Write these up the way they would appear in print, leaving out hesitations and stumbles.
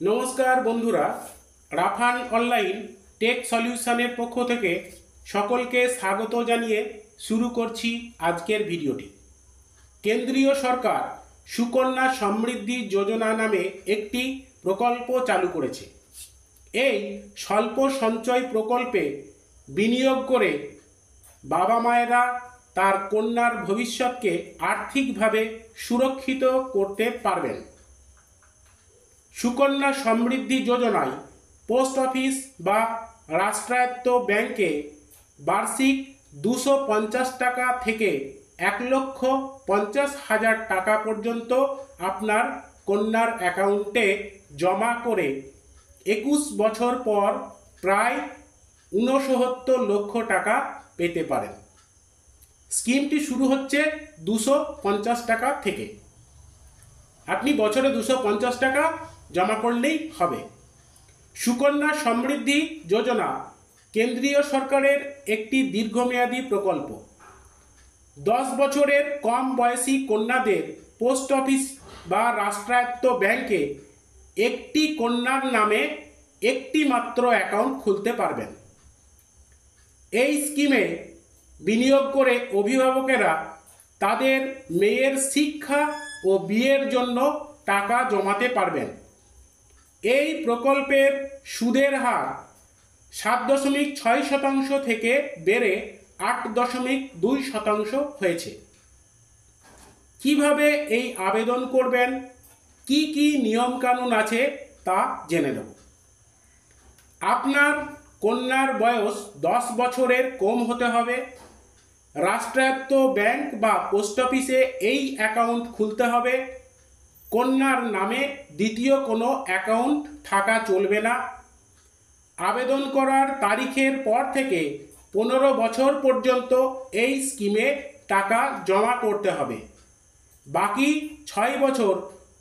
নমস্কার বন্ধুরা, Rafan online take সলিউশনের পক্ষ থেকে সকলকে স্বাগত জানিয়ে শুরু করছি আজকের ভিডিওটি। কেন্দ্রীয় সরকার সুকন্যা সমৃদ্ধি যোজনা নামে একটি প্রকল্প চালু করেছে। এই স্বল্প সঞ্চয় প্রকল্পে বিনিয়োগ করে বাবা মায়েরা তার কন্যার ভবিষ্যৎকে আর্থিকভাবে সুরক্ষিত করতে পারবেন। সুকন্যা সমৃদ্ধি যোজনায় পোস্ট অফিস বা রাষ্ট্রায়ত্ত ব্যাংকে বার্ষিক 250 টাকা থেকে 1,50,000 টাকা পর্যন্ত আপনার কন্যার অ্যাকাউন্টে জমা করে 21 বছর পর প্রায় 69 লক্ষ টাকা পেতে পারেন। স্কিমটি শুরু হচ্ছে 250 টাকা থেকে। আপনি বছরে 250 টাকা জমা করলেই হবে। সুকন্যা সমৃদ্ধি যোজনা কেন্দ্রীয় সরকারের একটি দীর্ঘমেয়াদী প্রকল্প। 10 বছরের কম বয়সী কন্যাদের পোস্ট অফিস বা রাষ্ট্রায়ত্ত ব্যাংকে একটি কন্যার নামে একটি মাত্র অ্যাকাউন্ট খুলতে পারবেন। এই স্কিমে বিনিয়োগ করে অভিভাবকেরা তাদের মেয়ের শিক্ষা ও বিয়ের জন্য টাকা জমাতে পারবেন। এই প্রকল্পের সুদের হার 7.6% থেকে বেড়ে 8.2% হয়েছে। কিভাবে এই আবেদন করবেন, কি কি নিয়মকানুন আছে তা জেনে নেব। আপনার কন্যার বয়স 10 বছরের কম হতে হবে। রাষ্ট্রায়ত্ত ব্যাংক বা পোস্ট অফিসে এই অ্যাকাউন্ট খুলতে হবে। কন্যার নামে দ্বিতীয় কোনো অ্যাকাউন্ট থাকা চলবে না। আবেদন করার তারিখের পর থেকে 15 বছর পর্যন্ত এই স্কিমে টাকা জমা করতে হবে। বাকি 6 বছর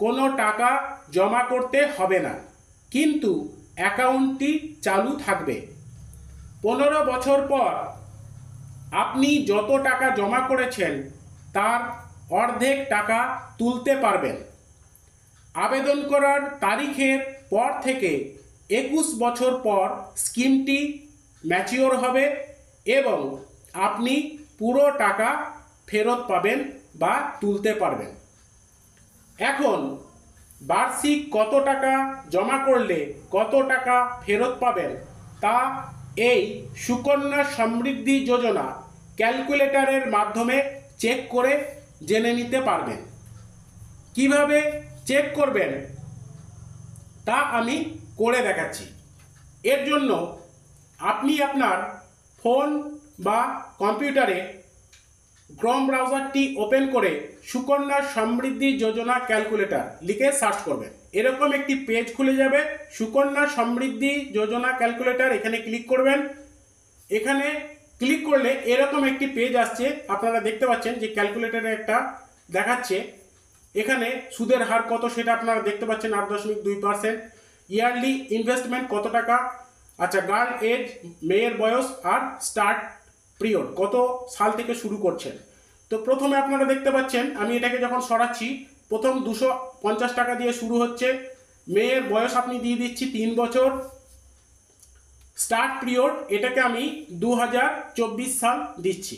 কোনো টাকা জমা করতে হবে না, কিন্তু অ্যাকাউন্টটি চালু থাকবে। 15 বছর পর আপনি যত টাকা জমা করেছেন তার অর্ধেক টাকা তুলতে পারবেন। আবেদন করার তারিখের পর থেকে 21 বছর পর স্কিমটি ম্যাচিওর হবে এবং আপনি পুরো টাকা ফেরত পাবেন বা তুলতে পারবেন। এখন বার্ষিক কত টাকা জমা করলে কত টাকা ফেরত পাবেন তা এই সুকন্যা সমৃদ্ধি যোজনা ক্যালকুলেটরের মাধ্যমে চেক করে জেনে নিতে পারবেন। কিভাবে চেক করবেন তা আমি করে দেখাচ্ছি। এর জন্য আপনি আপনার ফোন বা কম্পিউটারে ক্রোম ব্রাউজারটি ওপেন করে সুকন্যা সমৃদ্ধি যোজনা ক্যালকুলেটর লিখে সার্চ করবেন। এরকম একটি পেজ খুলে যাবে, সুকন্যা সমৃদ্ধি যোজনা ক্যালকুলেটর। এখানে ক্লিক করবেন। এখানে ক্লিক করলে এরকম একটি পেজ আসছে। আপনারা দেখতে পাচ্ছেন যে ক্যালকুলেটরে একটা দেখাচ্ছে। এখানে সুদের হার কত সেটা আপনারা দেখতে পাচ্ছেন, 8.2%। ইয়ারলি ইনভেস্টমেন্ট কত টাকা, আচ্ছা গার্ল এজ মেয়ের বয়স, আর স্টার্ট পিরিয়ড কত সাল থেকে শুরু করছেন। তো প্রথমে আপনারা দেখতে পাচ্ছেন, আমি এটাকে যখন সরাচ্ছি, প্রথম 250 টাকা দিয়ে শুরু হচ্ছে। মেয়ের বয়স আপনি দিয়ে দিচ্ছি 3 বছর। স্টার্ট পিরিয়ড এটাকে আমি 2024 সাল দিচ্ছি।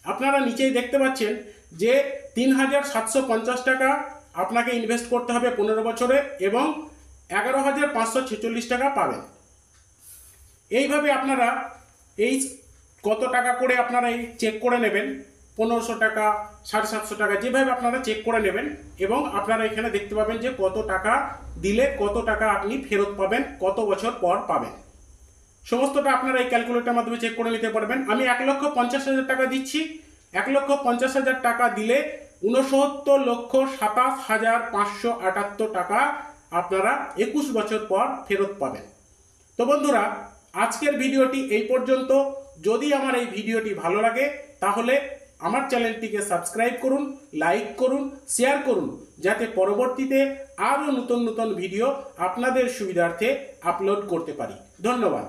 আপনারা নিচেই দেখতে পাচ্ছেন যে 3,750 টাকা আপনাকে ইনভেস্ট করতে হবে 15 বছরে এবং 11,546 টাকা পাবেন। এইভাবে আপনারা এই কত টাকা করে আপনারা এই চেক করে নেবেন, 1500 টাকা, 750 টাকা, যেভাবে আপনারা চেক করে নেবেন এবং আপনারা এখানে দেখতে পাবেন যে কত টাকা দিলে কত টাকা আপনি ফেরত পাবেন, কত বছর পর পাবেন। সমস্তটা আপনারা এই ক্যালকুলেটরের মাধ্যমে চেক করে নিতে পারবেন। আমি 1,50,000 টাকা দিচ্ছি। 1,50,000 টাকা দিলে 69,27,578 টাকা আপনারা 21 বছর পর ফেরত পাবেন। তো বন্ধুরা, আজকের ভিডিওটি এই পর্যন্ত। যদি আমার এই ভিডিওটি ভালো লাগে তাহলে আমার চ্যানেলটিকে সাবস্ক্রাইব করুন, লাইক করুন, শেয়ার করুন, যাতে পরবর্তীতে আরও নতুন নতুন ভিডিও আপনাদের সুবিধার্থে আপলোড করতে পারি। ধন্যবাদ।